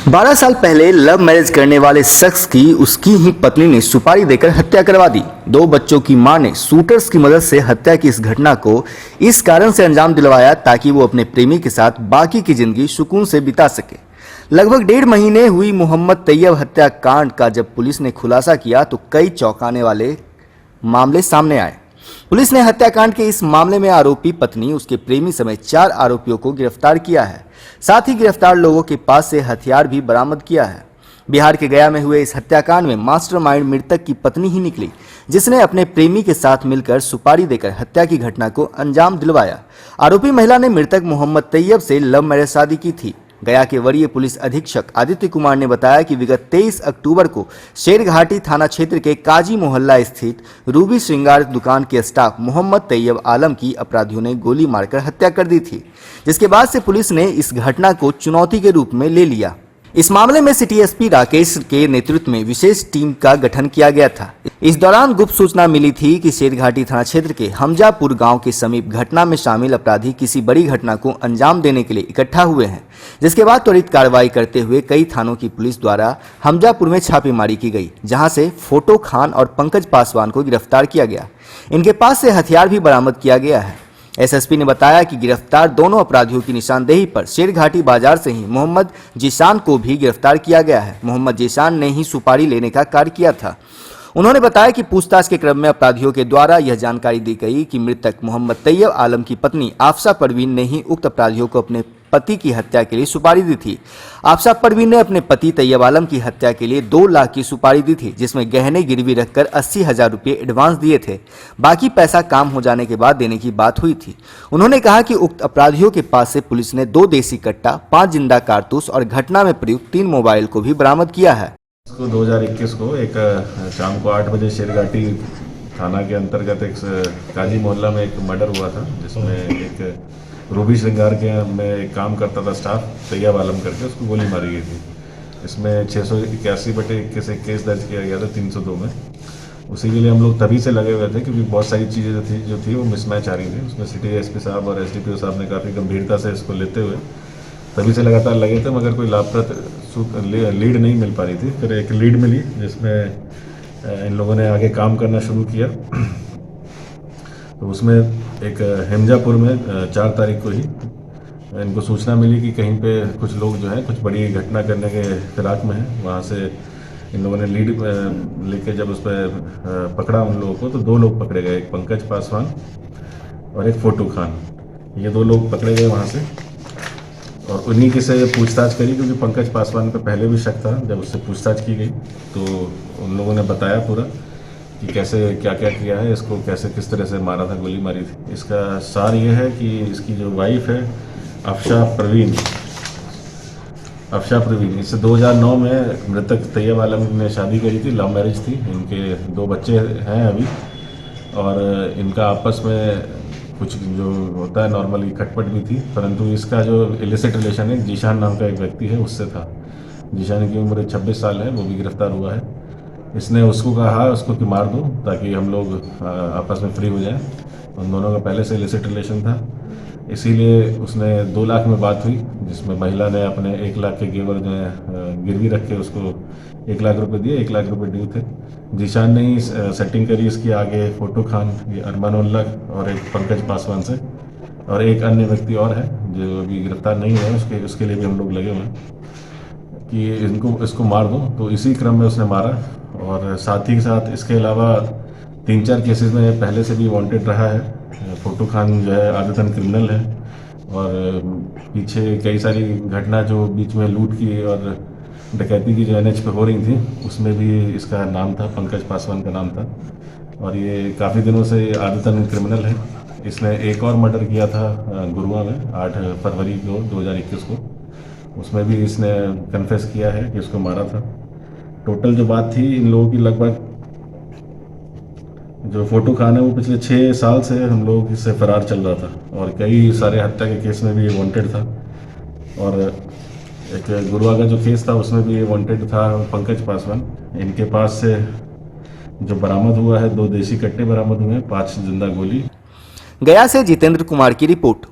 12 साल पहले love marriage करने वाले शख्स की उसकी ही पत्नी ने सुपारी देकर हत्या करवा दी। 2 बच्चों की मां ने शूटर्स की मदद से हत्या की इस घटना को इस कारण से अंजाम दिलवाया ताकि वो अपने प्रेमी के साथ बाकी की जिंदगी सुकून से बिता सके। लगभग 1.5 महीने हुई मोहम्मद तैयब हत्याकांड का जब पुलिस ने खुलासा किया तो कई चौंकाने वाले मामले सामने आए। पुलिस ने हत्याकांड के इस मामले में आरोपी पत्नी, उसके प्रेमी समेत 4 आरोपियों को गिरफ्तार किया है। साथ ही गिरफ्तार लोगों के पास से हथियार भी बरामद किया है। बिहार के गया में हुए इस हत्याकांड में मास्टरमाइंड मृतक की पत्नी ही निकली, जिसने अपने प्रेमी के साथ मिलकर सुपारी देकर हत्या की घटना को अंजाम दिलवाया। आरोपी महिला ने मृतक मोहम्मद तैयब से लव मैरिज शादी की थी। गया के वरीय पुलिस अधीक्षक आदित्य कुमार ने बताया कि विगत 23 अक्टूबर को शेरघाटी थाना क्षेत्र के काजी मोहल्ला स्थित रूबी श्रृंगार दुकान के स्टाफ मोहम्मद तैयब आलम की अपराधियों ने गोली मारकर हत्या कर दी थी, जिसके बाद से पुलिस ने इस घटना को चुनौती के रूप में ले लिया। इस मामले में सिटी एसपी राकेश के नेतृत्व में विशेष टीम का गठन किया गया था। इस दौरान गुप्त सूचना मिली थी कि शेरघाटी थाना क्षेत्र के हमजापुर गांव के समीप घटना में शामिल अपराधी किसी बड़ी घटना को अंजाम देने के लिए इकट्ठा हुए हैं, जिसके बाद त्वरित कार्रवाई करते हुए कई थानों की पुलिस द्वारा हमजापुर में छापेमारी की गई, जहां से फोटो खान और पंकज पासवान को गिरफ्तार किया गया। इनके पास से हथियार भी बरामद किया गया है। एसएसपी ने बताया कि गिरफ्तार दोनों अपराधियों की निशानदेही पर शेरघाटी बाजार से ही मोहम्मद जीशान को भी गिरफ्तार किया गया है। मोहम्मद जीशान ने ही सुपारी लेने का कार्य किया था। उन्होंने बताया कि पूछताछ के क्रम में अपराधियों के द्वारा यह जानकारी दी गई कि मृतक मोहम्मद तैयब आलम की पत्नी आफशा परवीन ने ही उक्त अपराधियों को अपने पति की हत्या के लिए सुपारी दी थी। आफशा परवीन ने अपने पति तैयब आलम की हत्या के लिए 2 लाख की सुपारी दी थी, जिसमें गहने गिरवी रखकर 80,000 रुपये एडवांस दिए थे। बाकी पैसा काम हो जाने के बाद देने की बात हुई थी। उन्होंने कहा कि उक्त अपराधियों के पास से पुलिस ने 2 देसी कट्टा, 5 जिंदा कारतूस और घटना में प्रयुक्त 3 मोबाइल को भी बरामद किया है। 2021 को एक शाम को 8 बजे शेरघाटी थाना के अंतर्गत एक काजी मोहल्ला में एक मर्डर हुआ था, जिसमें एक रूबी श्रृंगार के में एक काम करता था स्टाफ तैयब आलम करके, उसको गोली मारी गई थी। इसमें 681/21 से केस दर्ज किया गया था 302 में। उसी के लिए हम लोग तभी से लगे हुए थे क्योंकि बहुत सारी चीज़ें जो थी वो मिसमैच आ रही थी। उसमें सिटी एसपी साहब और एसडीपीओ साहब ने काफ़ी गंभीरता से इसको लेते हुए तभी से लगातार लगे थे, मगर कोई लाभप्रद लीड नहीं मिल पा रही थी। फिर एक लीड मिली जिसमें इन लोगों ने आगे काम करना शुरू किया। तो उसमें एक हमजापुर में 4 तारीख को ही इनको सूचना मिली कि कहीं पे कुछ लोग जो है कुछ बड़ी घटना करने के फिराक में हैं। वहाँ से इन लोगों ने लीड लेके जब उस पर पकड़ा उन लोगों को, तो 2 लोग पकड़े गए, एक पंकज पासवान और एक फोटो खान। ये 2 लोग पकड़े गए वहाँ से और उन्हीं के से पूछताछ करी, क्योंकि पंकज पासवान पे पहले भी शक था। जब उससे पूछताछ की गई तो उन लोगों ने बताया पूरा कि कैसे क्या क्या किया है, इसको कैसे किस तरह से मारा था, गोली मारी थी। इसका सार ये है कि इसकी जो वाइफ है आफशा परवीन, इससे 2009 में मृतक तैयब आलम ने शादी करी थी, लव मैरिज थी। इनके 2 बच्चे हैं अभी, और इनका आपस में कुछ जो होता है नॉर्मली खटपट भी थी, परंतु इसका जो इलिसिट रिलेशन है जीशान नाम का एक व्यक्ति है उससे था। जीशान की उम्र 26 साल है, वो भी गिरफ्तार हुआ है। इसने उसको कहा उसको कि मार दो ताकि हम लोग आपस में फ्री हो जाएं। उन दोनों का पहले से इलिसिट रिलेशन था, इसीलिए उसने 2 लाख में बात हुई, जिसमें महिला ने अपने 1 लाख के गेवर जो है गिरवी रख के उसको 1 लाख रुपए दिए। 1 लाख रुपए ड्यू थे। जीशान ने ही सेटिंग करी इसकी आगे फोटो खान, ये अरमानुल्लाह और एक पंकज पासवान से, और एक अन्य व्यक्ति और है जो अभी गिरफ्तार नहीं हुआ, उसके लिए भी हम लोग लगे हुए हैं कि इसको मार दो। तो इसी क्रम में उसने मारा, और साथ ही साथ इसके अलावा 3-4 केसेस में पहले से भी वांटेड रहा है। फोटो खान जो है आदतन क्रिमिनल है, और पीछे कई सारी घटना जो बीच में लूट की और डकैती की जो NH पे हो रही थी, उसमें भी इसका नाम था, पंकज पासवान का नाम था, और ये काफ़ी दिनों से आदतन क्रिमिनल है। इसने एक और मर्डर किया था गुरुआ में 8 फरवरी को 2021 को, उसमें भी इसने कन्फेस किया है कि उसको मारा था। टोटल जो बात थी इन लोगों की, लगभग जो फोटो खान है वो पिछले 6 साल से हम लोग इससे फरार चल रहा था, और कई सारे हत्या के केस में भी ये वांटेड था, और एक गुरुआ का जो केस था उसमें भी ये वांटेड था पंकज पासवान। इनके पास से जो बरामद हुआ है 2 देसी कट्टे बरामद हुए हैं, 5 जिंदा गोली। गया से जितेंद्र कुमार की रिपोर्ट।